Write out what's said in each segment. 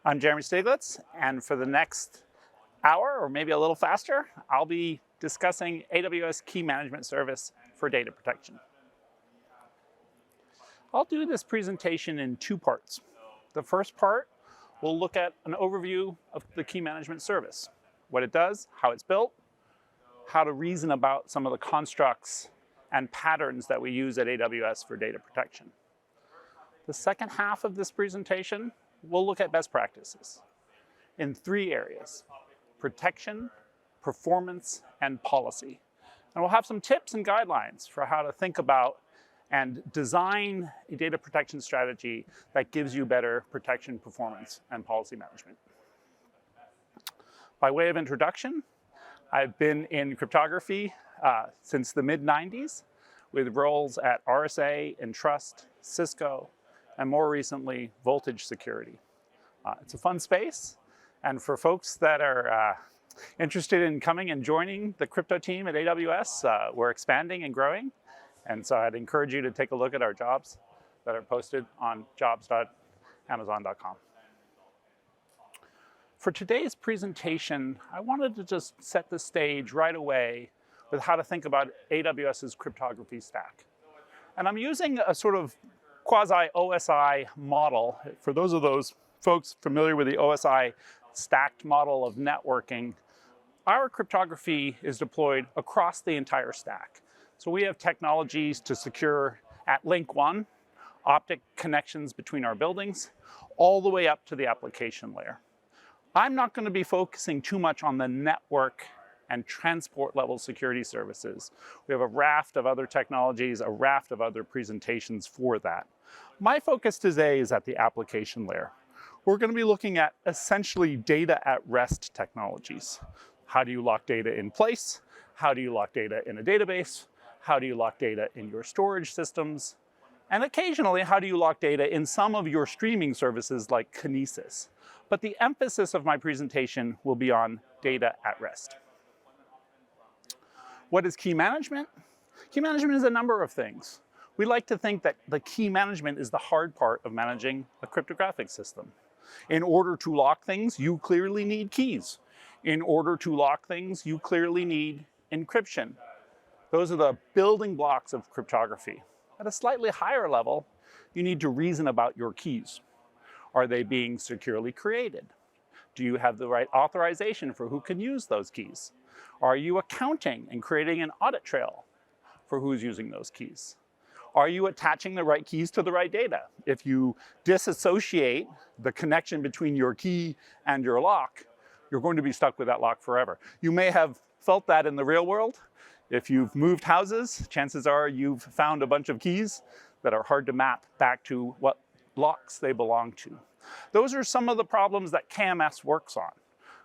I'm Jeremy Stiglitz, and for the next hour, or maybe a little faster, I'll be discussing AWS Key Management Service for data protection. I'll do this presentation in two parts. The first part, we'll look at an overview of the Key Management Service, what it does, how it's built, how to reason about some of the constructs and patterns that we use at AWS for data protection. The second half of this presentation, we'll look at best practices in three areas: protection, performance, and policy. And we'll have some tips and guidelines for how to think about and design a data protection strategy that gives you better protection, performance, and policy management. By way of introduction, I've been in cryptography since the mid-90s with roles at RSA, Entrust, Cisco, and more recently, Voltage Security. It's a fun space, and for folks that are interested in coming and joining the crypto team at AWS, we're expanding and growing, and so I'd encourage you to take a look at our jobs that are posted on jobs.amazon.com. For today's presentation, I wanted to just set the stage right away with how to think about AWS's cryptography stack. And I'm using a sort of quasi-OSI model. For those folks familiar with the OSI stacked model of networking, our cryptography is deployed across the entire stack. So we have technologies to secure at link one, optic connections between our buildings, all the way up to the application layer. I'm not going to be focusing too much on the network and transport level security services. We have a raft of other technologies, a raft of other presentations for that. My focus today is at the application layer. We're going to be looking at essentially data at rest technologies. How do you lock data in place? How do you lock data in a database? How do you lock data in your storage systems? And occasionally, how do you lock data in some of your streaming services like Kinesis? But the emphasis of my presentation will be on data at rest. What is key management? Key management is a number of things. We like to think that the key management is the hard part of managing a cryptographic system. In order to lock things, you clearly need keys. In order to lock things, you clearly need encryption. Those are the building blocks of cryptography. At a slightly higher level, you need to reason about your keys. Are they being securely created? Do you have the right authorization for who can use those keys? Are you accounting and creating an audit trail for who's using those keys? Are you attaching the right keys to the right data? If you disassociate the connection between your key and your lock, you're going to be stuck with that lock forever. You may have felt that in the real world. If you've moved houses, chances are you've found a bunch of keys that are hard to map back to what locks they belong to. Those are some of the problems that KMS works on.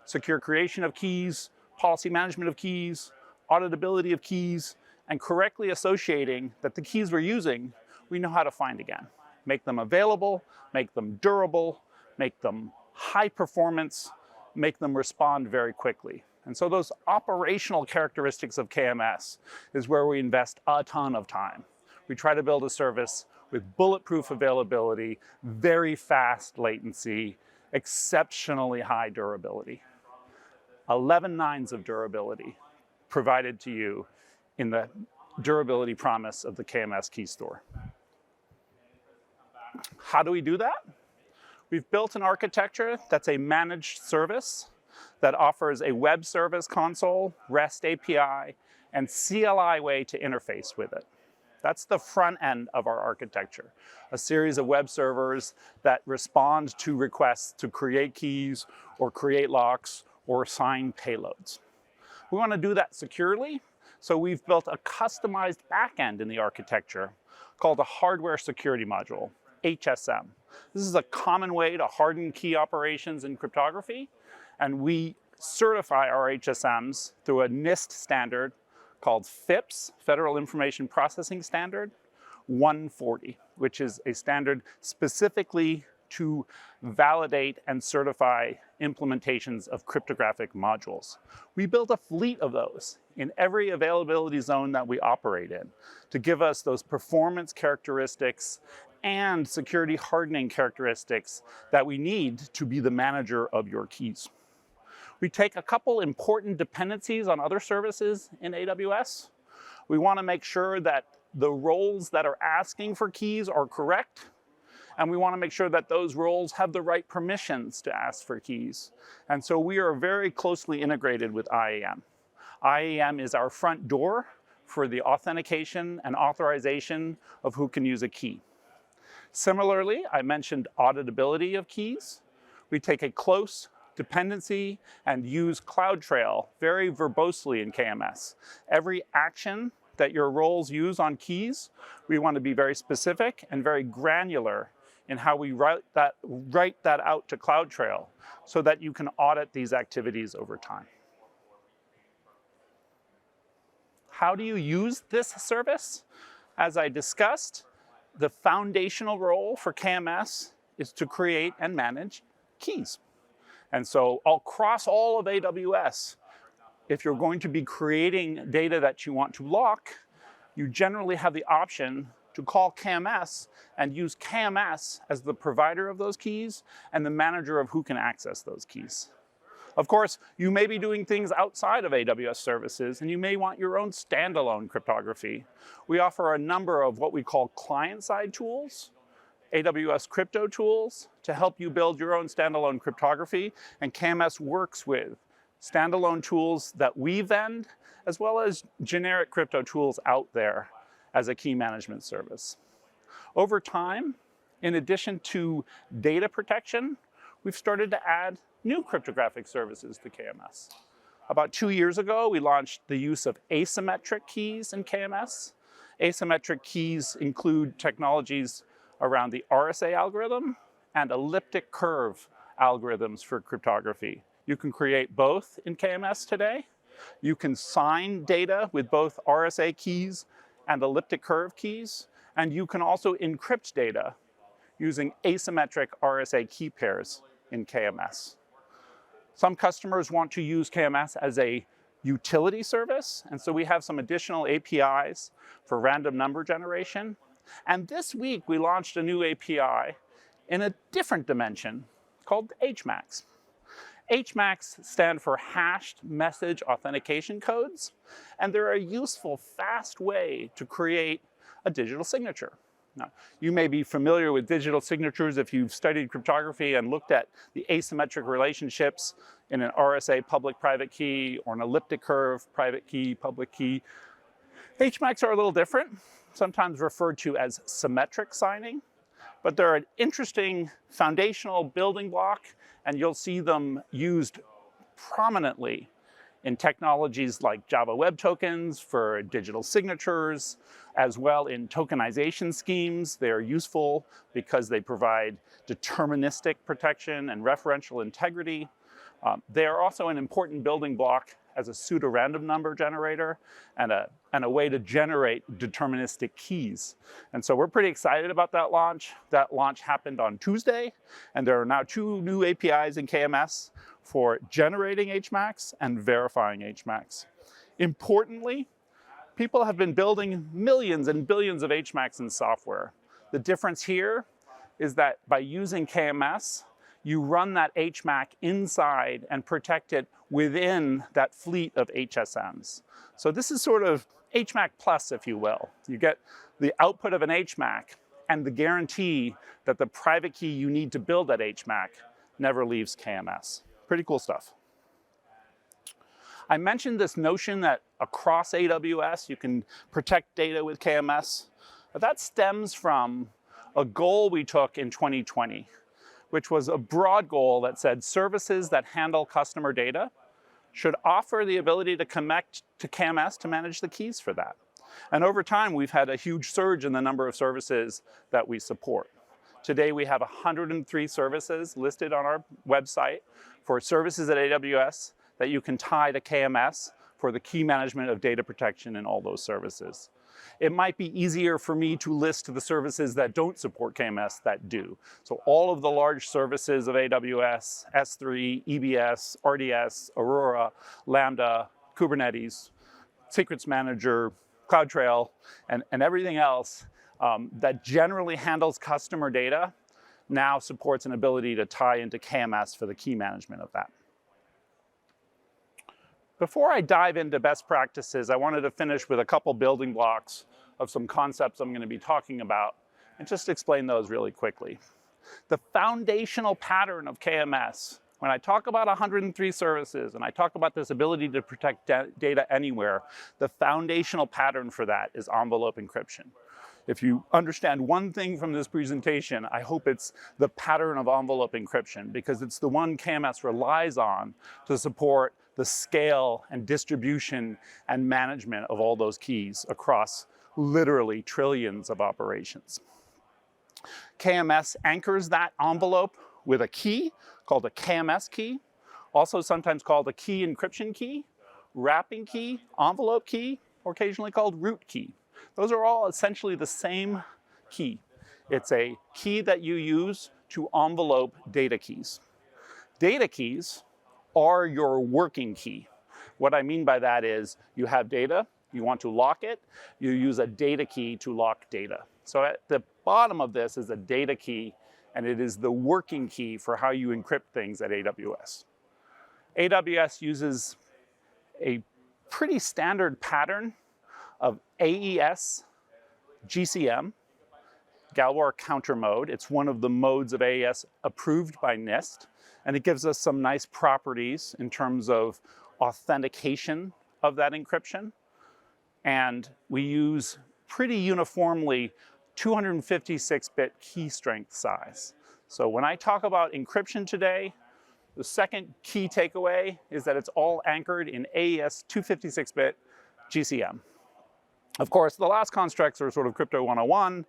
Secure creation of keys, policy management of keys, auditability of keys, and correctly associating that the keys we're using, we know how to find again. Make them available, make them durable, make them high performance, make them respond very quickly. And so those operational characteristics of KMS is where we invest a ton of time. We try to build a service with bulletproof availability, very fast latency, exceptionally high durability. 11 nines of durability provided to you in the durability promise of the KMS key store. How do we do that? We've built an architecture that's a managed service that offers a web service console, REST API, and CLI way to interface with it. That's the front end of our architecture, a series of web servers that respond to requests to create keys or create locks or assign payloads. We want to do that securely, so we've built a customized backend in the architecture called a hardware security module, HSM. This is a common way to harden key operations in cryptography, and we certify our HSMs through a NIST standard called FIPS, Federal Information Processing Standard 140, which is a standard specifically to validate and certify implementations of cryptographic modules. We built a fleet of those in every availability zone that we operate in to give us those performance characteristics and security hardening characteristics that we need to be the manager of your keys. We take a couple important dependencies on other services in AWS. We want to make sure that the roles that are asking for keys are correct, and we want to make sure that those roles have the right permissions to ask for keys. And so we are very closely integrated with IAM. IAM is our front door for the authentication and authorization of who can use a key. Similarly, I mentioned auditability of keys. We take a close dependency and use CloudTrail very verbosely in KMS. Every action that your roles use on keys, we want to be very specific and very granular in how we write that out to CloudTrail so that you can audit these activities over time. How do you use this service? As I discussed, the foundational role for KMS is to create and manage keys. And so across all of AWS, if you're going to be creating data that you want to lock, you generally have the option to call KMS and use KMS as the provider of those keys and the manager of who can access those keys. Of course, you may be doing things outside of AWS services, and you may want your own standalone cryptography. We offer a number of what we call client-side tools, AWS crypto tools, to help you build your own standalone cryptography, and KMS works with standalone tools that we vend, as well as generic crypto tools out there as a key management service. Over time, in addition to data protection, we've started to add new cryptographic services to KMS. About 2 years ago, we launched the use of asymmetric keys in KMS. Asymmetric keys include technologies around the RSA algorithm and elliptic curve algorithms for cryptography. You can create both in KMS today. You can sign data with both RSA keys and elliptic curve keys, and you can also encrypt data using asymmetric RSA key pairs in KMS. Some customers want to use KMS as a utility service, and so we have some additional APIs for random number generation. And this week, we launched a new API in a different dimension called HMACs. HMACs stand for hashed message authentication codes, and they're a useful, fast way to create a digital signature. Now, you may be familiar with digital signatures if you've studied cryptography and looked at the asymmetric relationships in an RSA public-private key or an elliptic curve private key, public key. HMACs are a little different, sometimes referred to as symmetric signing, but they're an interesting foundational building block, and you'll see them used prominently in technologies like Java Web Tokens for digital signatures, as well in tokenization schemes. They're useful because they provide deterministic protection and referential integrity. They are also an important building block as a pseudo-random number generator and a way to generate deterministic keys. And so we're pretty excited about that launch. That launch happened on Tuesday, and there are now 2 new APIs in KMS for generating HMACs and verifying HMACs. Importantly, people have been building millions and billions of HMACs in software. The difference here is that by using KMS, you run that HMAC inside and protect it within that fleet of HSMs. So this is sort of HMAC plus, if you will. You get the output of an HMAC and the guarantee that the private key you need to build that HMAC never leaves KMS. Pretty cool stuff. I mentioned this notion that across AWS you can protect data with KMS. That stems from a goal we took in 2020, which was a broad goal that said services that handle customer data should offer the ability to connect to KMS to manage the keys for that. And over time, we've had a huge surge in the number of services that we support. Today, we have 103 services listed on our website for services at AWS that you can tie to KMS for the key management of data protection in all those services. It might be easier for me to list the services that don't support KMS that do. So all of the large services of AWS, S3, EBS, RDS, Aurora, Lambda, Kubernetes, Secrets Manager, CloudTrail, and everything else that generally handles customer data now supports an ability to tie into KMS for the key management of that. Before I dive into best practices, I wanted to finish with a couple building blocks of some concepts I'm going to be talking about and just explain those really quickly. The foundational pattern of KMS, when I talk about 103 services and I talk about this ability to protect data anywhere, the foundational pattern for that is envelope encryption. If you understand one thing from this presentation, I hope it's the pattern of envelope encryption, because it's the one KMS relies on to support the scale and distribution and management of all those keys across literally trillions of operations. KMS anchors that envelope with a key called a KMS key, also sometimes called a key encryption key, wrapping key, envelope key, or occasionally called root key. Those are all essentially the same key. It's a key that you use to envelope data keys. Data keys are your working key. What I mean by that is you have data, you want to lock it, you use a data key to lock data. So at the bottom of this is a data key, and it is the working key for how you encrypt things at AWS. AWS uses a pretty standard pattern of AES GCM, Galois counter mode. It's one of the modes of AES approved by NIST, and it gives us some nice properties in terms of authentication of that encryption. And we use pretty uniformly 256-bit key strength size. So when I talk about encryption today, the second key takeaway is that it's all anchored in AES 256-bit GCM. Of course, the last constructs are sort of crypto 101.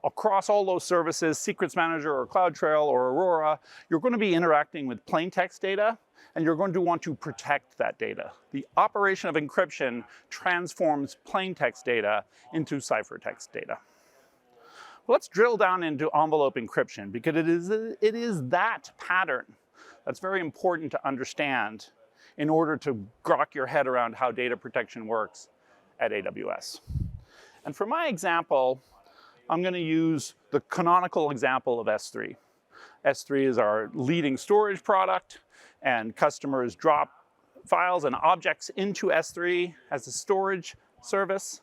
Across all those services, Secrets Manager or CloudTrail or Aurora, you're going to be interacting with plain text data, and you're going to want to protect that data. The operation of encryption transforms plain text data into ciphertext data. Let's drill down into envelope encryption, because it is that pattern that's very important to understand in order to grok your head around how data protection works at AWS. And for my example, I'm going to use the canonical example of S3. S3 is our leading storage product, and customers drop files and objects into S3 as a storage service,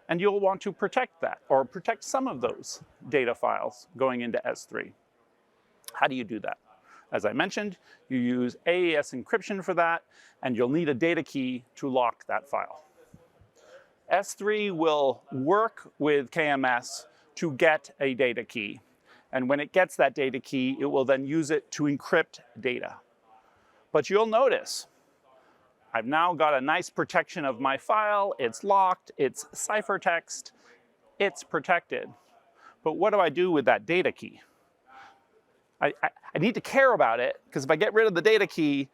and you'll want to protect that, or protect some of those data files going into S3. How do you do that? As I mentioned, you use AES encryption for that, and you'll need a data key to lock that file. S3 will work with KMS to get a data key. And when it gets that data key, it will then use it to encrypt data. But you'll notice, I've now got a nice protection of my file. It's locked, it's ciphertext, it's protected. But what do I do with that data key? I need to care about it, because if I get rid of the data key,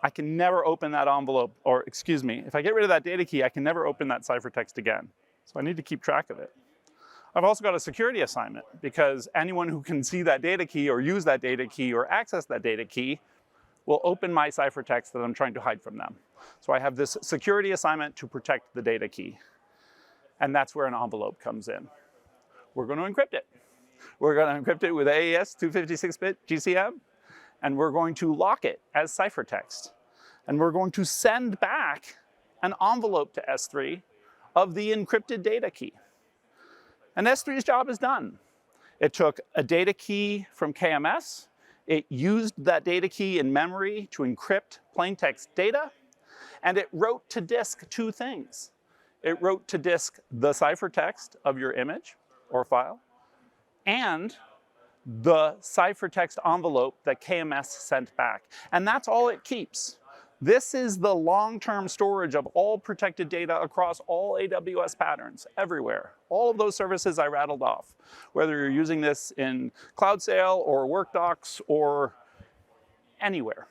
I can never open that envelope, or excuse me, if I get rid of that data key, I can never open that ciphertext again. So I need to keep track of it. I've also got a security assignment, because anyone who can see that data key or use that data key or access that data key will open my ciphertext that I'm trying to hide from them. So I have this security assignment to protect the data key. And that's where an envelope comes in. We're going to encrypt it. We're going to encrypt it with AES 256-bit GCM, and we're going to lock it as ciphertext. And we're going to send back an envelope to S3 of the encrypted data key. And S3's job is done. It took a data key from KMS. It used that data key in memory to encrypt plain text data. And it wrote to disk two things. It wrote to disk the ciphertext of your image or file, and the ciphertext envelope that KMS sent back. And that's all it keeps. This is the long-term storage of all protected data across all AWS patterns, everywhere. All of those services I rattled off, whether you're using this in CloudSail or WorkDocs or anywhere.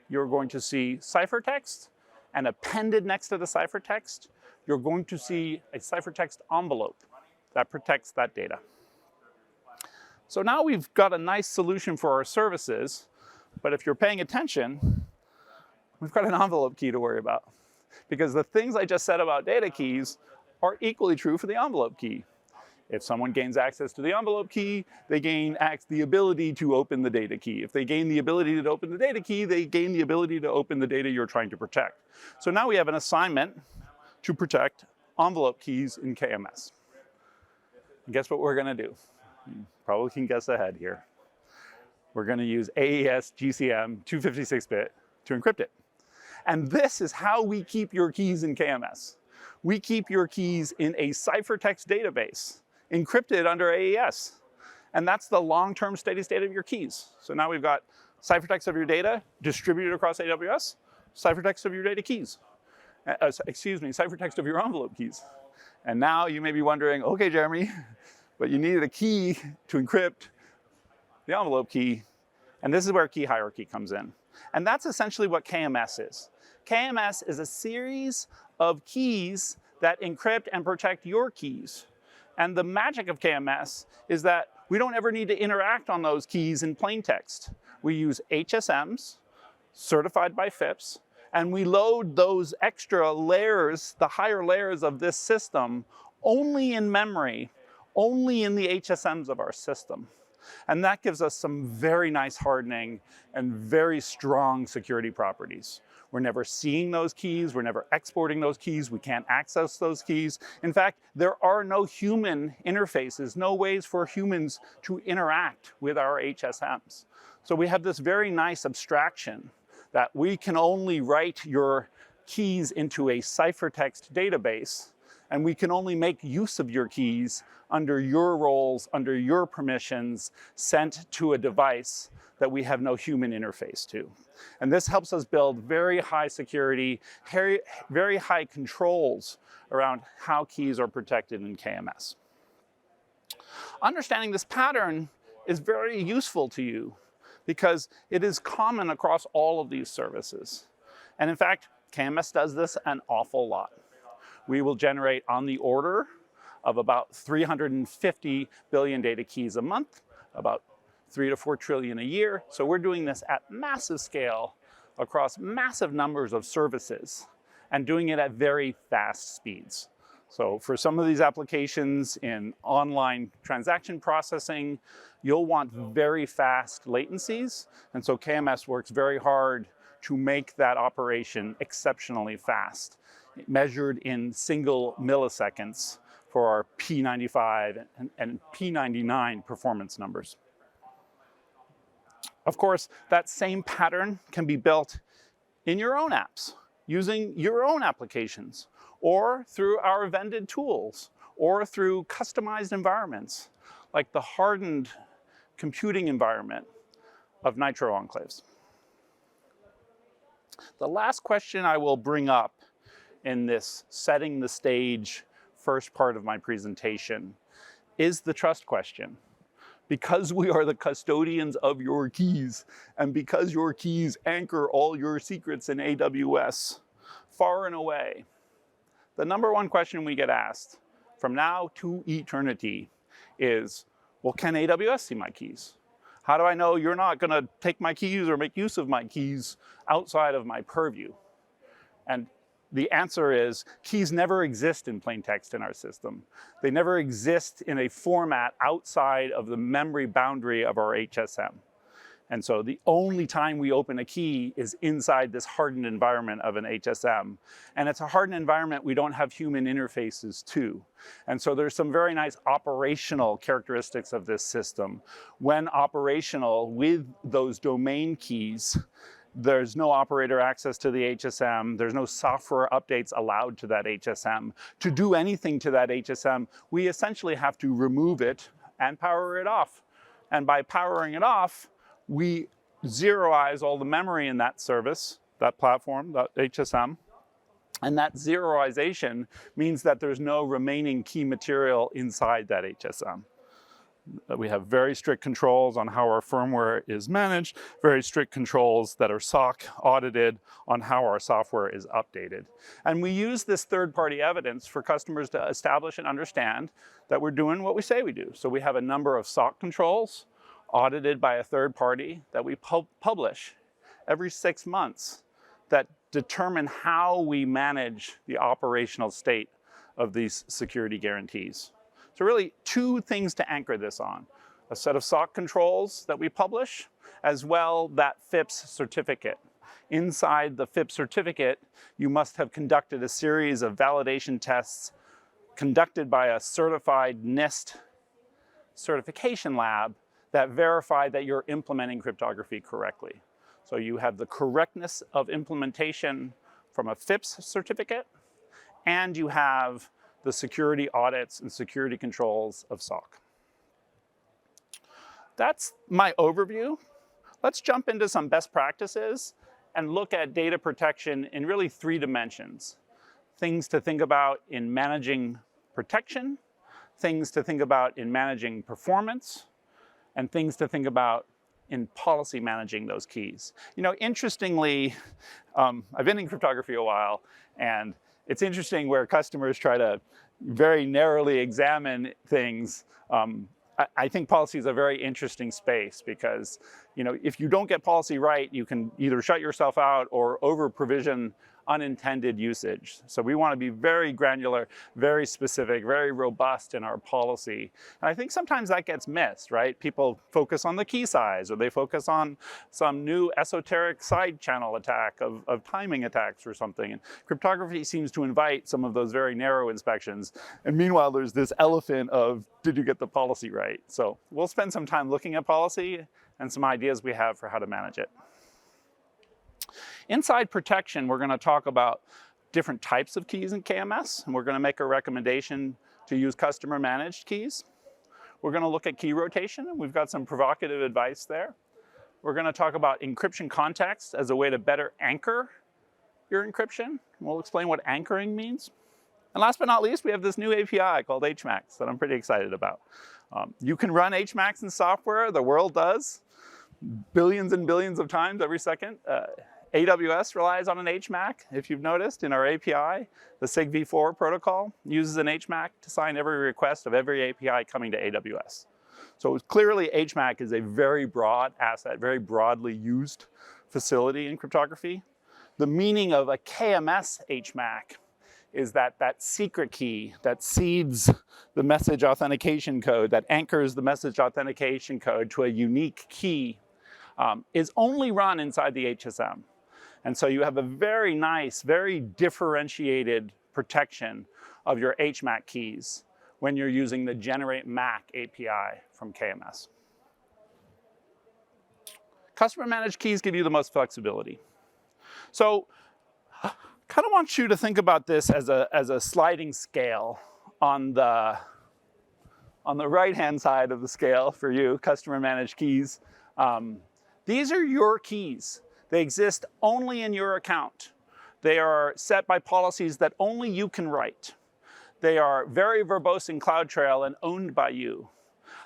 You're going to see ciphertext, and appended next to the ciphertext, you're going to see a ciphertext envelope that protects that data. So now we've got a nice solution for our services, but if you're paying attention, we've got an envelope key to worry about, because the things I just said about data keys are equally true for the envelope key. If someone gains access to the envelope key, they gain the ability to open the data key. If they gain the ability to open the data key, they gain the ability to open the data you're trying to protect. So now we have an assignment to protect envelope keys in KMS. And guess what we're going to do? You probably can guess ahead here. We're going to use AES GCM 256-bit to encrypt it. And this is how we keep your keys in KMS. We keep your keys in a ciphertext database, encrypted under AES. And that's the long-term steady state of your keys. So now we've got ciphertext of your data distributed across AWS, ciphertext of your data keys. Ciphertext of your envelope keys. And now you may be wondering, okay, Jeremy, but you needed a key to encrypt the envelope key. And this is where key hierarchy comes in. And that's essentially what KMS is. KMS is a series of keys that encrypt and protect your keys. And the magic of KMS is that we don't ever need to interact on those keys in plain text. We use HSMs, certified by FIPS, and we load those extra layers, the higher layers of this system, only in memory, only in the HSMs of our system. And that gives us some very nice hardening and very strong security properties. We're never seeing those keys, we're never exporting those keys, we can't access those keys. In fact, there are no human interfaces, no ways for humans to interact with our HSMs. So we have this very nice abstraction that we can only write your keys into a ciphertext database, and we can only make use of your keys under your roles, under your permissions, sent to a device that we have no human interface to. And this helps us build very high security, very high controls around how keys are protected in KMS. Understanding this pattern is very useful to you because it is common across all of these services. And in fact, KMS does this an awful lot. We will generate on the order of about 350 billion data keys a month, about 3 to 4 trillion a year. So we're doing this at massive scale across massive numbers of services and doing it at very fast speeds. So for some of these applications in online transaction processing, you'll want very fast latencies. And so KMS works very hard to make that operation exceptionally fast, measured in single milliseconds for our P95 and P99 performance numbers. Of course, that same pattern can be built in your own apps, using your own applications, or through our vended tools, or through customized environments, like the hardened computing environment of Nitro Enclaves. The last question I will bring up in this setting the stage first part of my presentation is the trust question. Because we are the custodians of your keys, and because your keys anchor all your secrets in AWS, far and away, the number one question we get asked from now to eternity is, well, can AWS see my keys? How do I know you're not going to take my keys or make use of my keys outside of my purview? And the answer is, keys never exist in plain text in our system. They never exist in a format outside of the memory boundary of our HSM. And so the only time we open a key is inside this hardened environment of an HSM. And it's a hardened environment we don't have human interfaces to. And so there's some very nice operational characteristics of this system. When operational with those domain keys, there's no operator access to the HSM. There's no software updates allowed to that HSM. To do anything to that HSM, we essentially have to remove it and power it off. And by powering it off, we zeroize all the memory in that service, that platform, that HSM. And that zeroization means that there's no remaining key material inside that HSM. We have very strict controls on how our firmware is managed, very strict controls that are SOC audited on how our software is updated. And we use this third-party evidence for customers to establish and understand that we're doing what we say we do. So we have a number of SOC controls audited by a third party that we publish every 6 months that determine how we manage the operational state of these security guarantees. So really 2 things to anchor this on. A set of SOC controls that we publish, as well that FIPS certificate. Inside the FIPS certificate, you must have conducted a series of validation tests conducted by a certified NIST certification lab that verify that you're implementing cryptography correctly. So you have the correctness of implementation from a FIPS certificate, and you have the security audits and security controls of SOC. That's my overview. Let's jump into some best practices and look at data protection in really 3 dimensions. Things to think about in managing protection, things to think about in managing performance, and things to think about in policy managing those keys. You know, interestingly, I've been in cryptography a while, and it's interesting where customers try to very narrowly examine things. I think policy is a very interesting space because, you know, if you don't get policy right, you can either shut yourself out or over-provision unintended usage. So we want to be very granular, very specific, very robust in our policy. And I think sometimes that gets missed, right? People focus on the key size, or they focus on some new esoteric side channel attack of timing attacks or something. And cryptography seems to invite some of those very narrow inspections. And meanwhile, there's this elephant of, did you get the policy right? So we'll spend some time looking at policy and some ideas we have for how to manage it. Inside protection, we're going to talk about different types of keys in KMS, and we're going to make a recommendation to use customer managed keys. We're going to look at key rotation, and we've got some provocative advice there. We're going to talk about encryption context as a way to better anchor your encryption. We'll explain what anchoring means. And last but not least, we have this new API called HMACs that I'm pretty excited about. You can run HMACs in software, the world does, billions and billions of times every second. AWS relies on an HMAC, if you've noticed, in our API. The SIG-v4 protocol uses an HMAC to sign every request of every API coming to AWS. So clearly, HMAC is a very broad asset, very broadly used facility in cryptography. The meaning of a KMS HMAC is that secret key that seeds the message authentication code, that anchors the message authentication code to a unique key, is only run inside the HSM. And so you have a very nice, very differentiated protection of your HMAC keys when you're using the Generate MAC API from KMS. Customer managed keys give you the most flexibility. So I kind of want you to think about this as a sliding scale. On the right-hand side of the scale for you, customer managed keys, these are your keys. They exist only in your account. They are set by policies that only you can write. They are very verbose in CloudTrail and owned by you.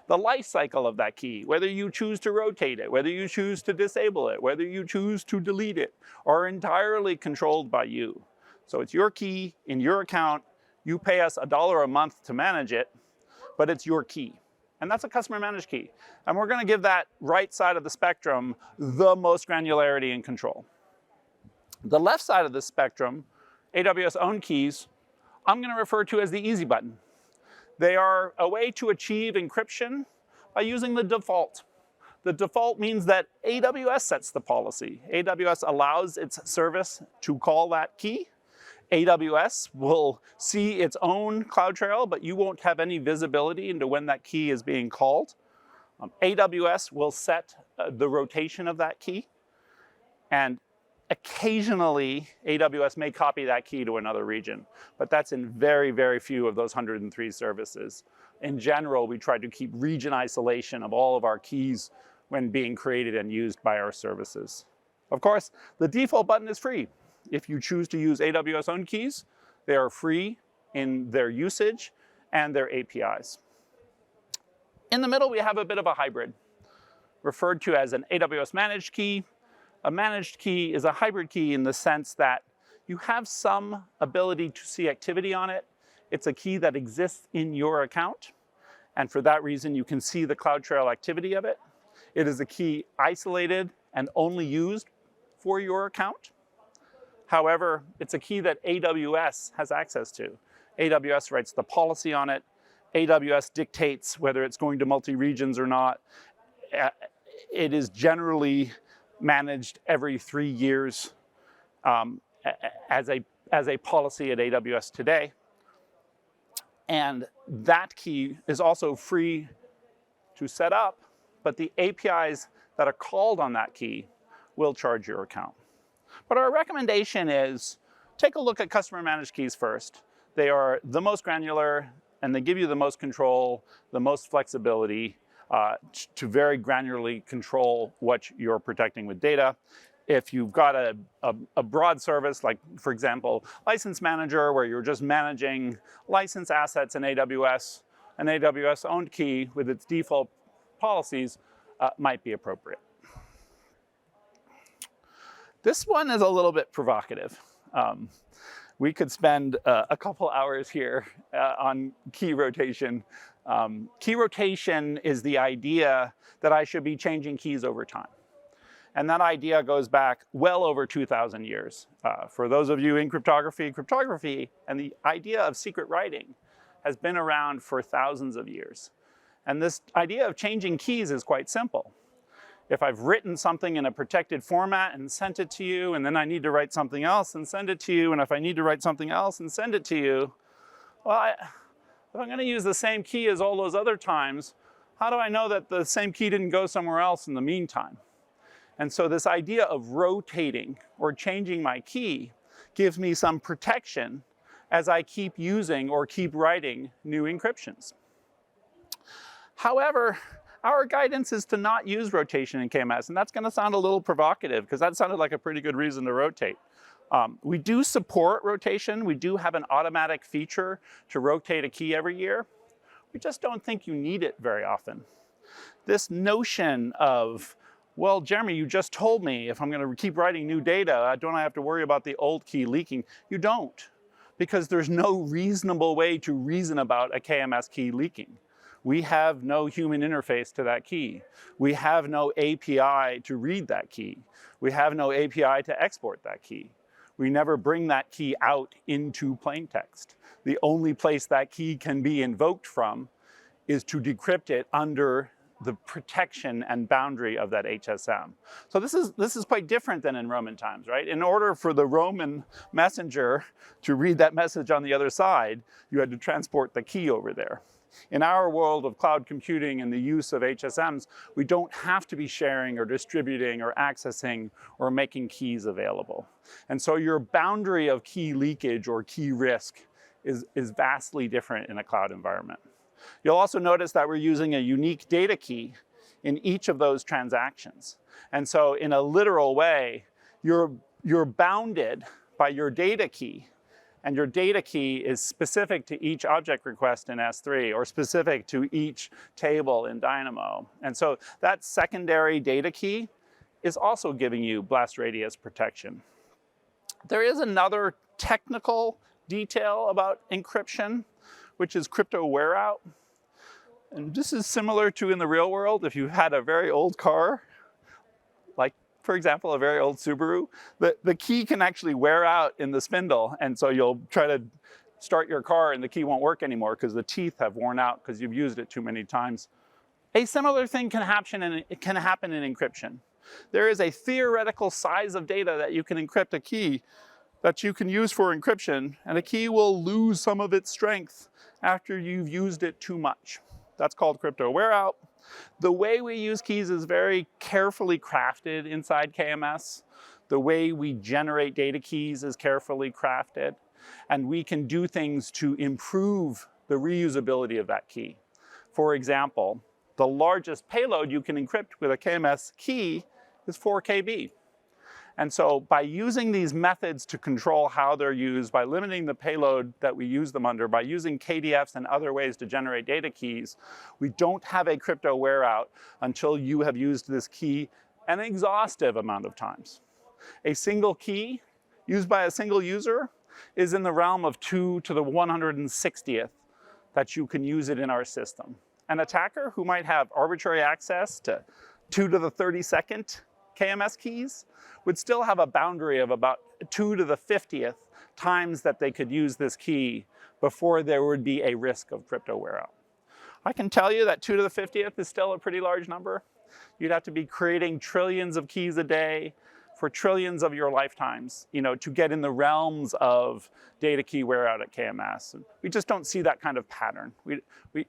The life cycle of that key, whether you choose to rotate it, whether you choose to disable it, whether you choose to delete it, are entirely controlled by you. So it's your key in your account. You pay us $1 a month to manage it, but it's your key. And that's a customer managed key. And we're going to give that right side of the spectrum the most granularity and control. The left side of the spectrum, AWS owned keys, I'm going to refer to as the easy button. They are a way to achieve encryption by using the default. The default means that AWS sets the policy. AWS allows its service to call that key. AWS will see its own CloudTrail, but you won't have any visibility into when that key is being called. AWS will set the rotation of that key. And occasionally, AWS may copy that key to another region, but that's in very, very few of those 103 services. In general, we try to keep region isolation of all of our keys when being created and used by our services. Of course, the default button is free. If you choose to use AWS owned keys, they are free in their usage and their APIs. In the middle, we have a bit of a hybrid, referred to as an AWS managed key. A managed key is a hybrid key in the sense that you have some ability to see activity on it. It's a key that exists in your account, and for that reason, you can see the CloudTrail activity of it. It is a key isolated and only used for your account. However, it's a key that AWS has access to. AWS writes the policy on it. AWS dictates whether it's going to multi-regions or not. It is generally managed every 3 years as a policy at AWS today. And that key is also free to set up, but the APIs that are called on that key will charge your account. But our recommendation is take a look at customer managed keys first. They are the most granular and they give you the most control, the most flexibility to very granularly control what you're protecting with data. If you've got a broad service, like for example, License Manager, where you're just managing license assets in AWS, an AWS owned key with its default policies might be appropriate. This one is a little bit provocative. We could spend a couple hours here on key rotation. Key rotation is the idea that I should be changing keys over time. And that idea goes back well over 2,000 years. For those of you in cryptography and the idea of secret writing has been around for thousands of years. And this idea of changing keys is quite simple. If I've written something in a protected format and sent it to you, and then I need to write something else and send it to you, and if I need to write something else and send it to you, well, if I'm going to use the same key as all those other times, how do I know that the same key didn't go somewhere else in the meantime? And so this idea of rotating or changing my key gives me some protection as I keep using or keep writing new encryptions. However, our guidance is to not use rotation in KMS, and that's going to sound a little provocative because that sounded like a pretty good reason to rotate. We do support rotation. We do have an automatic feature to rotate a key every year. We just don't think you need it very often. This notion of, well, Jeremy, you just told me if I'm going to keep writing new data, don't I have to worry about the old key leaking? You don't, because there's no reasonable way to reason about a KMS key leaking. We have no human interface to that key. We have no API to read that key. We have no API to export that key. We never bring that key out into plain text. The only place that key can be invoked from is to decrypt it under the protection and boundary of that HSM. So this is quite different than in Roman times, right? In order for the Roman messenger to read that message on the other side, you had to transport the key over there. In our world of cloud computing and the use of HSMs, we don't have to be sharing or distributing or accessing or making keys available. And so your boundary of key leakage or key risk is vastly different in a cloud environment. You'll also notice that we're using a unique data key in each of those transactions. And so in a literal way, you're bounded by your data key. And your data key is specific to each object request in S3 or specific to each table in Dynamo. And so that secondary data key is also giving you blast radius protection. There is another technical detail about encryption, which is crypto wear out. And this is similar to in the real world. If you had a very old car, like for example, a very old Subaru, the key can actually wear out in the spindle. And so you'll try to start your car and the key won't work anymore because the teeth have worn out because you've used it too many times. A similar thing can happen in encryption. There is a theoretical size of data that you can encrypt a key that you can use for encryption, and a key will lose some of its strength after you've used it too much. That's called crypto wear out. The way we use keys is very carefully crafted inside KMS. The way we generate data keys is carefully crafted. And we can do things to improve the reusability of that key. For example, the largest payload you can encrypt with a KMS key is 4 KB. And so by using these methods to control how they're used, by limiting the payload that we use them under, by using KDFs and other ways to generate data keys, we don't have a crypto wear out until you have used this key an exhaustive amount of times. A single key used by a single user is in the realm of 2 to the 160th that you can use it in our system. An attacker who might have arbitrary access to 2 to the 32nd KMS keys would still have a boundary of about 2 to the 50th times that they could use this key before there would be a risk of crypto wear out. I can tell you that 2 to the 50th is still a pretty large number. You'd have to be creating trillions of keys a day for trillions of your lifetimes, to get in the realms of data key wear out at KMS. And we just don't see that kind of pattern.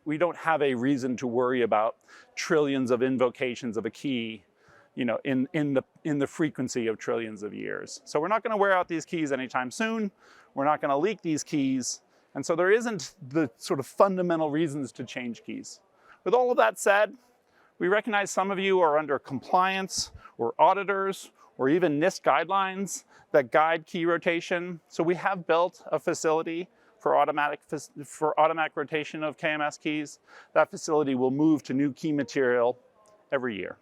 We don't have a reason to worry about trillions of invocations of a key, in the frequency of trillions of years. So we're not going to wear out these keys anytime soon. We're not going to leak these keys. And so there isn't the sort of fundamental reasons to change keys. With all of that said, we recognize some of you are under compliance or auditors or even NIST guidelines that guide key rotation. So we have built a facility for automatic rotation of KMS keys. That facility will move to new key material every year.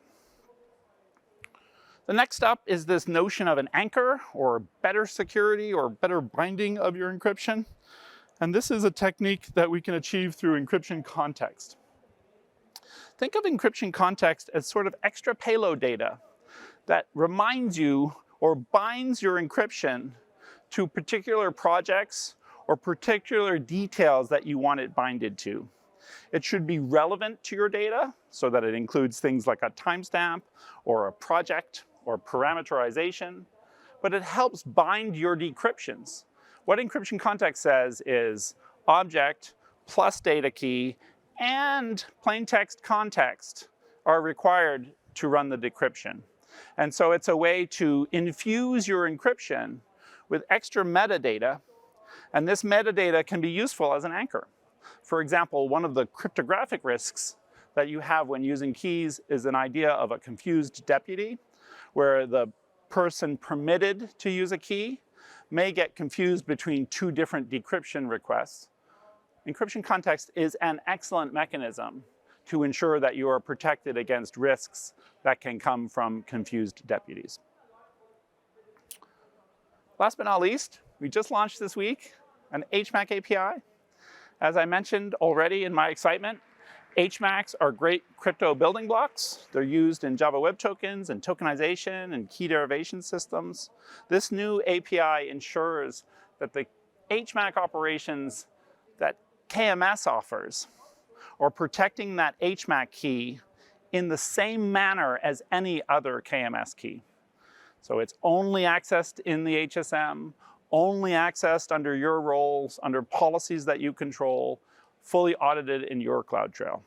The next up is this notion of an anchor or better security or better binding of your encryption. And this is a technique that we can achieve through encryption context. Think of encryption context as sort of extra payload data that reminds you or binds your encryption to particular projects or particular details that you want it binded to. It should be relevant to your data so that it includes things like a timestamp or a project or parameterization, but it helps bind your decryptions. What encryption context says is object plus data key and plain text context are required to run the decryption. And so it's a way to infuse your encryption with extra metadata, and this metadata can be useful as an anchor. For example, one of the cryptographic risks that you have when using keys is an idea of a confused deputy, where the person permitted to use a key may get confused between 2 different decryption requests. Encryption context is an excellent mechanism to ensure that you are protected against risks that can come from confused deputies. Last but not least, we just launched this week an HMAC API. As I mentioned already in my excitement, HMACs are great crypto building blocks. They're used in Java Web Tokens and tokenization and key derivation systems. This new API ensures that the HMAC operations that KMS offers are protecting that HMAC key in the same manner as any other KMS key. So it's only accessed in the HSM, only accessed under your roles, under policies that you control, fully audited in your CloudTrail,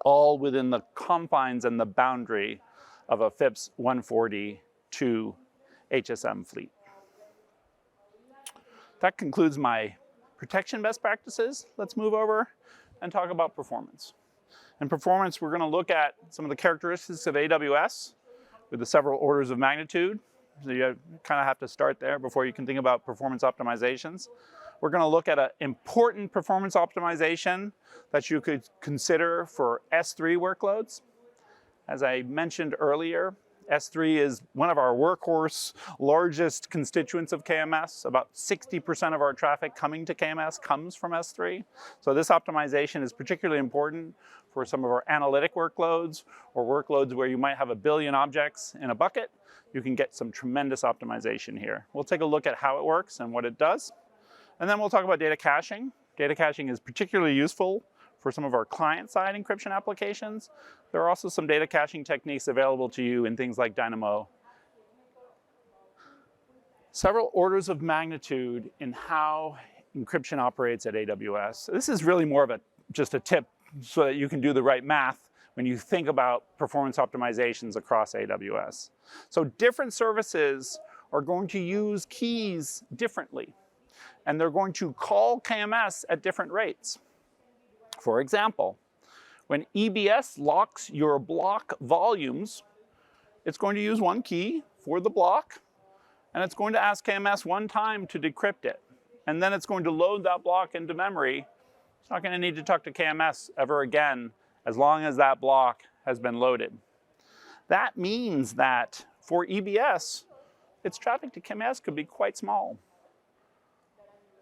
all within the confines and the boundary of a FIPS 140-2 HSM fleet. That concludes my protection best practices. Let's move over and talk about performance. In performance, we're going to look at some of the characteristics of AWS with the several orders of magnitude. So you kind of have to start there before you can think about performance optimizations. We're going to look at an important performance optimization that you could consider for S3 workloads. As I mentioned earlier, S3 is one of our workhorse, largest constituents of KMS. About 60% of our traffic coming to KMS comes from S3. So this optimization is particularly important for some of our analytic workloads or workloads where you might have 1 billion objects in a bucket. You can get some tremendous optimization here. We'll take a look at how it works and what it does. And then we'll talk about data caching. Data caching is particularly useful for some of our client-side encryption applications. There are also some data caching techniques available to you in things like Dynamo. Several orders of magnitude in how encryption operates at AWS. This is really more of just a tip so that you can do the right math when you think about performance optimizations across AWS. So different services are going to use keys differently, and they're going to call KMS at different rates. For example, when EBS locks your block volumes, it's going to use 1 key for the block, and it's going to ask KMS 1 time to decrypt it. And then it's going to load that block into memory. It's not going to need to talk to KMS ever again as long as that block has been loaded. That means that for EBS, its traffic to KMS could be quite small.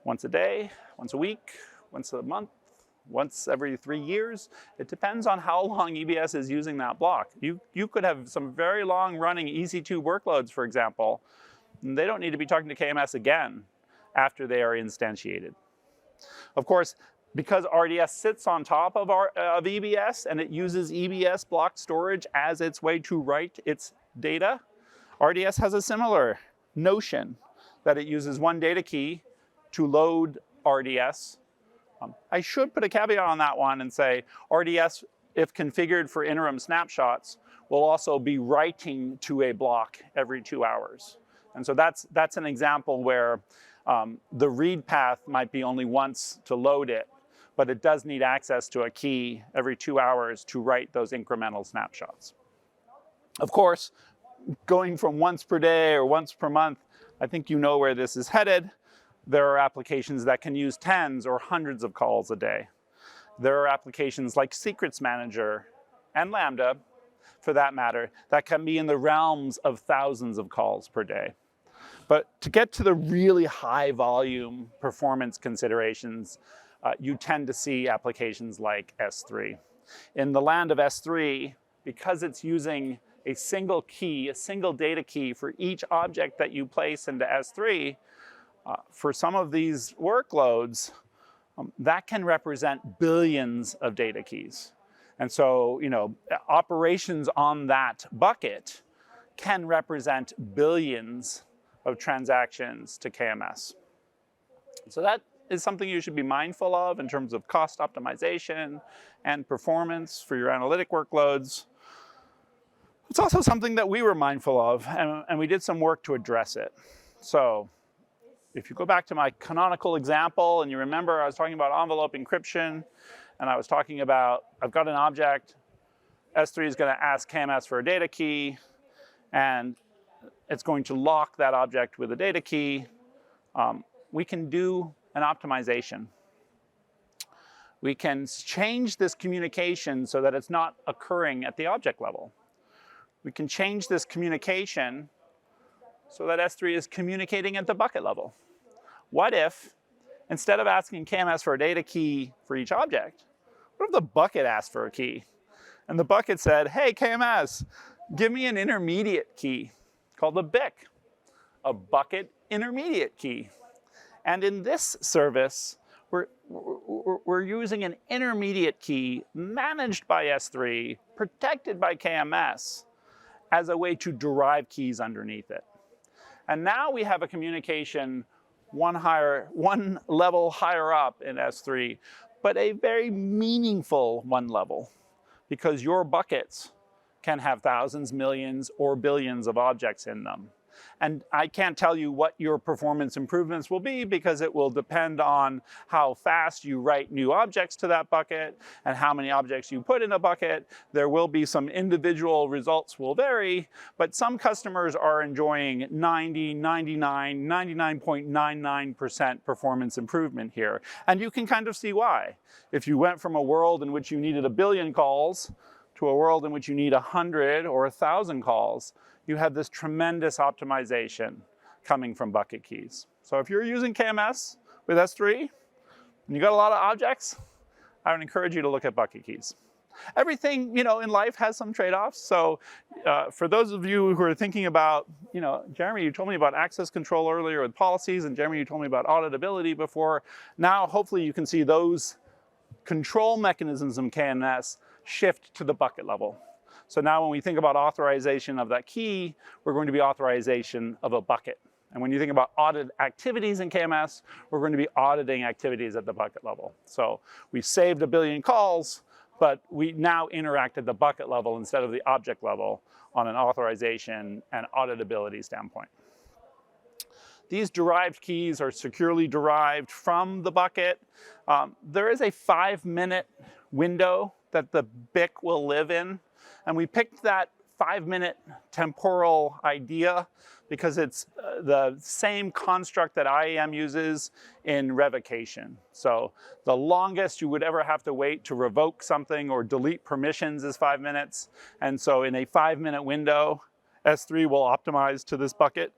Once a day, once a week, once a month, once every 3 years. It depends on how long EBS is using that block. You could have some very long running EC2 workloads, for example, and they don't need to be talking to KMS again after they are instantiated. Of course, because RDS sits on top of EBS and it uses EBS block storage as its way to write its data, RDS has a similar notion that it uses one data key to load RDS. I should put a caveat on that one and say RDS, if configured for interim snapshots, will also be writing to a block every 2 hours. And so that's an example where the read path might be only once to load it, but it does need access to a key every 2 hours to write those incremental snapshots. Of course, going from once per day or once per month, I think you know where this is headed. There are applications that can use tens or hundreds of calls a day. There are applications like Secrets Manager and Lambda, for that matter, that can be in the realms of thousands of calls per day. But to get to the really high volume performance considerations, you tend to see applications like S3. In the land of S3, because it's using a single key, a single data key for each object that you place into S3, for some of these workloads, that can represent billions of data keys. And so, operations on that bucket can represent billions of transactions to KMS. So that is something you should be mindful of in terms of cost optimization and performance for your analytic workloads. It's also something that we were mindful of, and we did some work to address it. So if you go back to my canonical example, and you remember I was talking about envelope encryption, and I was talking about, I've got an object, S3 is going to ask KMS for a data key, and it's going to lock that object with a data key. We can do an optimization. We can change this communication so that it's not occurring at the object level. We can change this communication so that S3 is communicating at the bucket level. What if, instead of asking KMS for a data key for each object, what if the bucket asked for a key? And the bucket said, hey, KMS, give me an intermediate key called a BIC, a bucket intermediate key. And in this service, we're using an intermediate key managed by S3, protected by KMS, as a way to derive keys underneath it. And now we have a communication one level higher up in S3, but a very meaningful one level, because your buckets can have thousands, millions, or billions of objects in them. And I can't tell you what your performance improvements will be, because it will depend on how fast you write new objects to that bucket and how many objects you put in a bucket. There will be some individual results will vary, but some customers are enjoying 90, 99, 99.99% performance improvement here. And you can kind of see why. If you went from a world in which you needed 1 billion calls to a world in which you need 100 or 1,000 calls, you have this tremendous optimization coming from bucket keys. So if you're using KMS with S3 and you got a lot of objects, I would encourage you to look at bucket keys. Everything, in life has some trade-offs. So for those of you who are thinking about, Jeremy, you told me about access control earlier with policies, and Jeremy, you told me about auditability before. Now, hopefully you can see those control mechanisms in KMS shift to the bucket level. So now when we think about authorization of that key, we're going to be authorization of a bucket. And when you think about audit activities in KMS, we're going to be auditing activities at the bucket level. So we saved 1 billion calls, but we now interact at the bucket level instead of the object level on an authorization and auditability standpoint. These derived keys are securely derived from the bucket. There is a 5-minute window that the BIC will live in. And we picked that 5-minute temporal idea because it's the same construct that IAM uses in revocation. So the longest you would ever have to wait to revoke something or delete permissions is 5 minutes. And so in a 5-minute window, S3 will optimize to this bucket,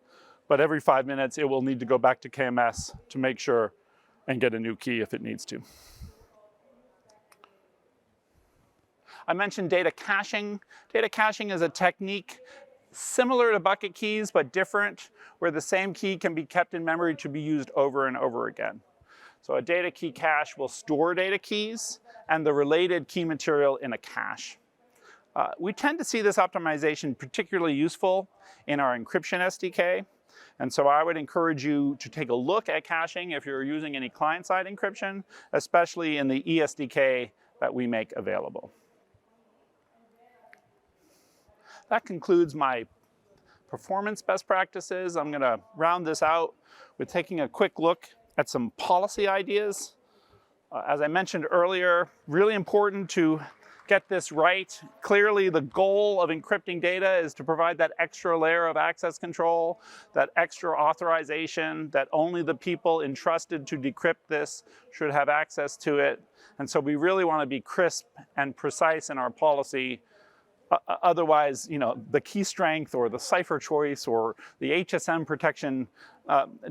but every 5 minutes it will need to go back to KMS to make sure and get a new key if it needs to. I mentioned data caching. Data caching is a technique similar to bucket keys, but different, where the same key can be kept in memory to be used over and over again. So a data key cache will store data keys and the related key material in a cache. We tend to see this optimization particularly useful in our encryption SDK. And so I would encourage you to take a look at caching if you're using any client-side encryption, especially in the ESDK that we make available. That concludes my performance best practices. I'm going to round this out with taking a quick look at some policy ideas. As I mentioned earlier, really important to get this right. Clearly, the goal of encrypting data is to provide that extra layer of access control, that extra authorization, that only the people entrusted to decrypt this should have access to it. And so we really want to be crisp and precise in our policy. Otherwise, the key strength or the cipher choice or the HSM protection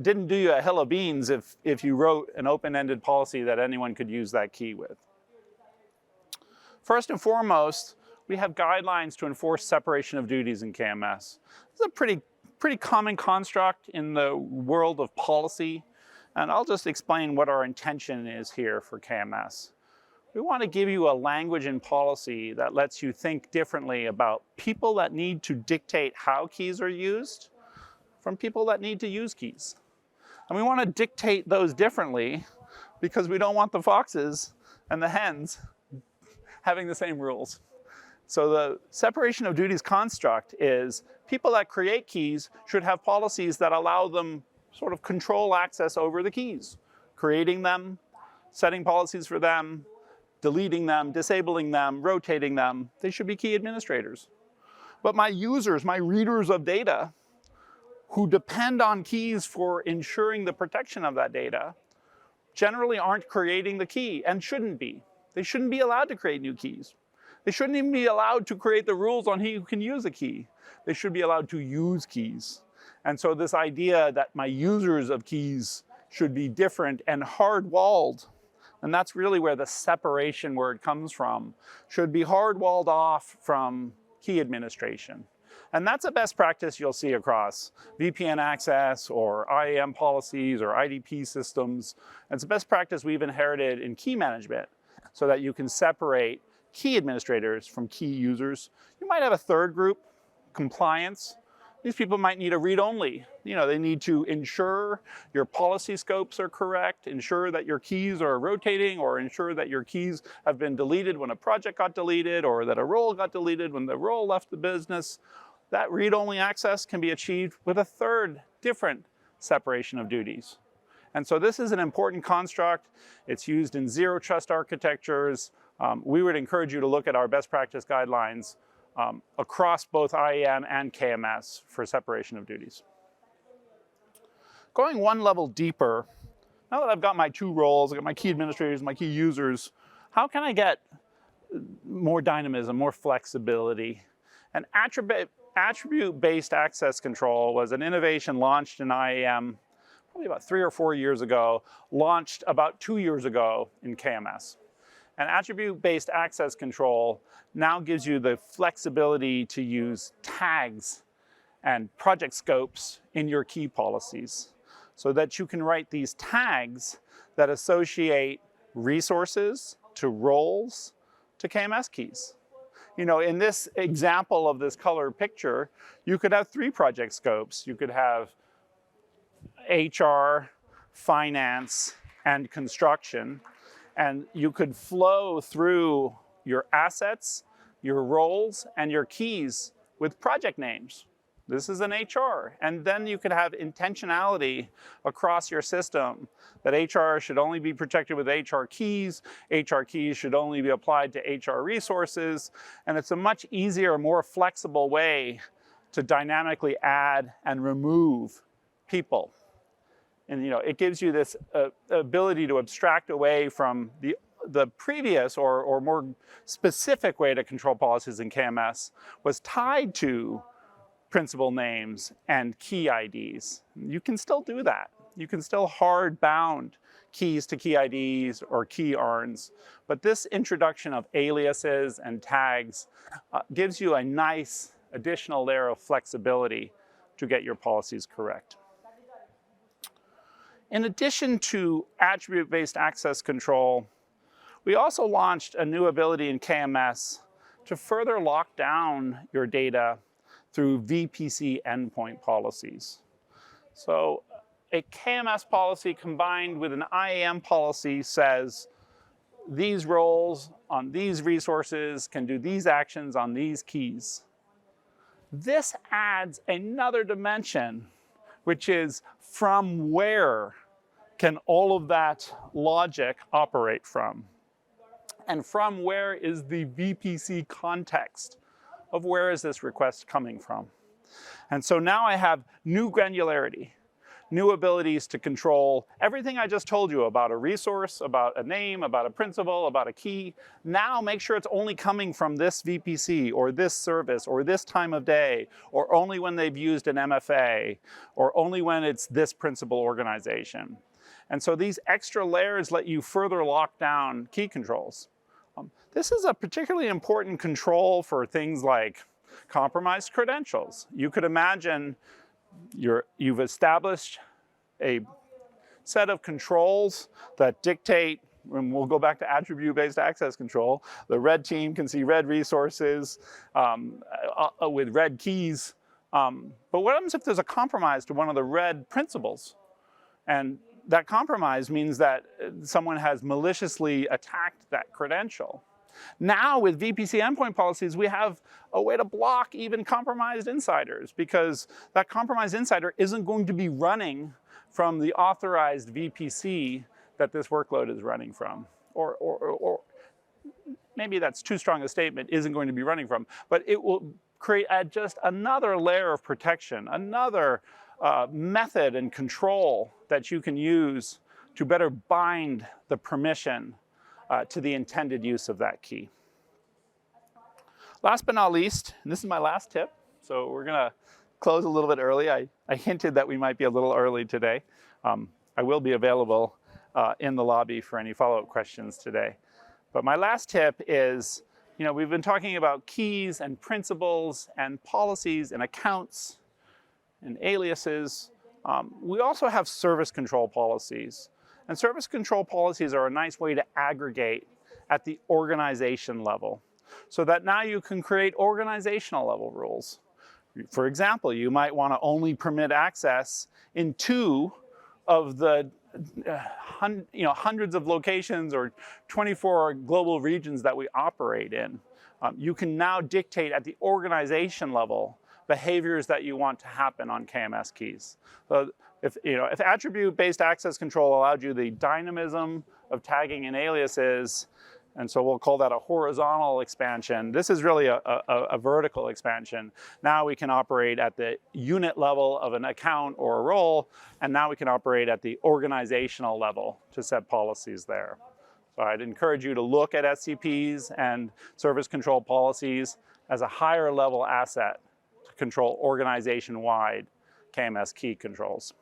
didn't do you a hill of beans if you wrote an open-ended policy that anyone could use that key with. First and foremost, we have guidelines to enforce separation of duties in KMS. This is a pretty common construct in the world of policy, and I'll just explain what our intention is here for KMS. We want to give you a language and policy that lets you think differently about people that need to dictate how keys are used from people that need to use keys. And we want to dictate those differently because we don't want the foxes and the hens having the same rules. So the separation of duties construct is people that create keys should have policies that allow them sort of control access over the keys, creating them, setting policies for them, deleting them, disabling them, rotating them. They should be key administrators. But my users, my readers of data, who depend on keys for ensuring the protection of that data, generally aren't creating the key and shouldn't be. They shouldn't be allowed to create new keys. They shouldn't even be allowed to create the rules on who can use a key. They should be allowed to use keys. And so this idea that my users of keys should be different and hard-walled, and that's really where the separation word comes from, should be hard-walled off from key administration. And that's a best practice you'll see across VPN access or IAM policies or IDP systems. It's a best practice we've inherited in key management so that you can separate key administrators from key users. You might have a third group, compliance. These people might need a read-only. They need to ensure your policy scopes are correct, ensure that your keys are rotating, or ensure that your keys have been deleted when a project got deleted, or that a role got deleted when the role left the business. That read-only access can be achieved with a third different separation of duties. And so this is an important construct. It's used in zero trust architectures. We would encourage you to look at our best practice guidelines across both IAM and KMS for separation of duties. Going one level deeper, now that I've got my two roles, I've got my key administrators, my key users, how can I get more dynamism, more flexibility? And attribute-based access control was an innovation launched in IAM probably about 3 or 4 years ago, launched about 2 years ago in KMS. And attribute-based access control now gives you the flexibility to use tags and project scopes in your key policies so that you can write these tags that associate resources to roles to KMS keys. In this example of this color picture, you could have 3 project scopes. You could have HR, finance, and construction. And you could flow through your assets, your roles, and your keys with project names. This is an HR. And then you could have intentionality across your system that HR should only be protected with HR keys should only be applied to HR resources. And it's a much easier, more flexible way to dynamically add and remove people. And it gives you this ability to abstract away from the previous or more specific way to control policies in KMS was tied to principal names and key IDs. You can still do that. You can still hard bound keys to key IDs or key ARNs. But this introduction of aliases and tags gives you a nice additional layer of flexibility to get your policies correct. In addition to attribute-based access control, we also launched a new ability in KMS to further lock down your data through VPC endpoint policies. So a KMS policy combined with an IAM policy says these roles on these resources can do these actions on these keys. This adds another dimension, which is from where can all of that logic operate from? And from where is the VPC context of where is this request coming from? And so now I have new granularity, new abilities to control everything I just told you about a resource, about a name, about a principal, about a key. Now make sure it's only coming from this VPC or this service or this time of day, or only when they've used an MFA, or only when it's this principal organization. And so these extra layers let you further lock down key controls. This is a particularly important control for things like compromised credentials. You could imagine you've established a set of controls that dictate, and we'll go back to attribute-based access control. The red team can see red resources with red keys. But what happens if there's a compromise to one of the red principals? And that compromise means that someone has maliciously attacked that credential. Now with VPC endpoint policies, we have a way to block even compromised insiders, because that compromised insider isn't going to be running from the authorized VPC that this workload is running from. Or maybe that's too strong a statement, isn't going to be running from, but it will create just another layer of protection, another method and control that you can use to better bind the permission to the intended use of that key. Last but not least, and this is my last tip, so we're gonna close a little bit early. I hinted that we might be a little early today. I will be available in the lobby for any follow-up questions today. But my last tip is, we've been talking about keys and principals and policies and accounts and aliases. We also have service control policies. And service control policies are a nice way to aggregate at the organization level, so that now you can create organizational level rules. For example, you might want to only permit access in 2 of the hundreds of locations or 24 global regions that we operate in. You can now dictate at the organization level behaviors that you want to happen on KMS keys. So if attribute-based access control allowed you the dynamism of tagging and aliases, and so we'll call that a horizontal expansion. This is really a vertical expansion. Now we can operate at the unit level of an account or a role, and now we can operate at the organizational level to set policies there. So I'd encourage you to look at SCPs and service control policies as a higher level asset to control organization-wide KMS key controls.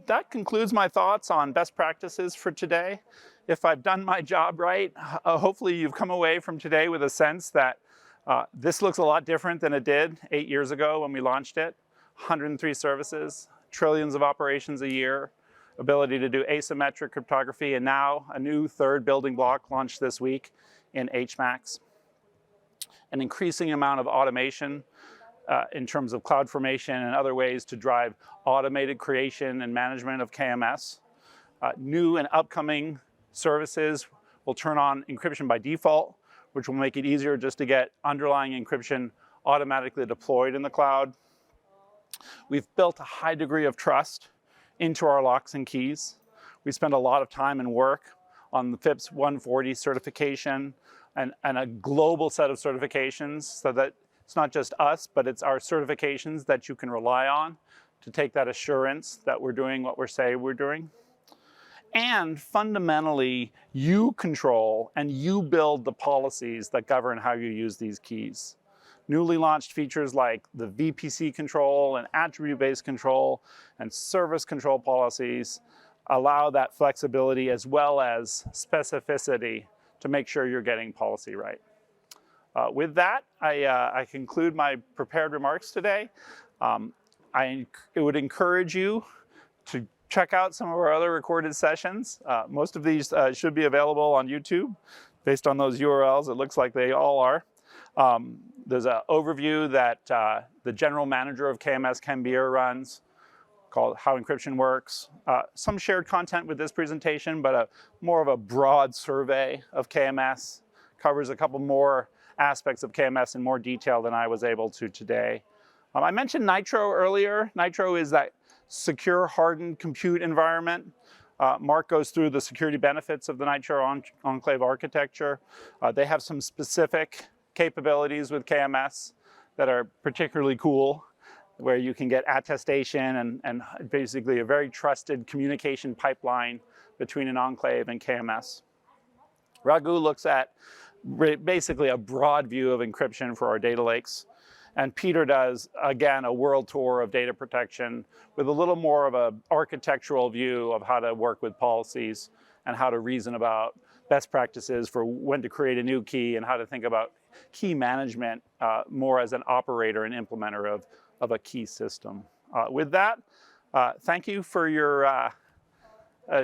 That concludes my thoughts on best practices for today. If I've done my job right, hopefully you've come away from today with a sense that this looks a lot different than it did 8 years ago when we launched it. 103 services, trillions of operations a year, ability to do asymmetric cryptography, and now a new 3rd building block launched this week in HMACs. An increasing amount of automation in terms of cloud formation and other ways to drive automated creation and management of KMS. New and upcoming services will turn on encryption by default, which will make it easier just to get underlying encryption automatically deployed in the cloud. We've built a high degree of trust into our locks and keys. We spend a lot of time and work on the FIPS 140 certification and a global set of certifications, so that it's not just us, but it's our certifications that you can rely on to take that assurance that we're doing what we say we're doing. And fundamentally, you control and you build the policies that govern how you use these keys. Newly launched features like the VPC control and attribute-based control and service control policies allow that flexibility as well as specificity to make sure you're getting policy right. With that, I conclude my prepared remarks today. I would encourage you to check out some of our other recorded sessions. Most of these should be available on YouTube. Based on those URLs, it looks like they all are. There's an overview that the general manager of KMS, Ken Beer, runs, called How Encryption Works. Some shared content with this presentation, but more of a broad survey of KMS. Covers a couple more aspects of KMS in more detail than I was able to today. I mentioned Nitro earlier. Nitro is that secure, hardened compute environment. Mark goes through the security benefits of the Nitro Enclave architecture. They have some specific capabilities with KMS that are particularly cool, where you can get attestation and basically a very trusted communication pipeline between an enclave and KMS. Raghu looks at basically a broad view of encryption for our data lakes. And Peter does, again, a world tour of data protection with a little more of an architectural view of how to work with policies and how to reason about best practices for when to create a new key and how to think about key management more as an operator and implementer of a key system. With that, thank you for your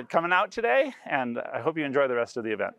coming out today, and I hope you enjoy the rest of the event.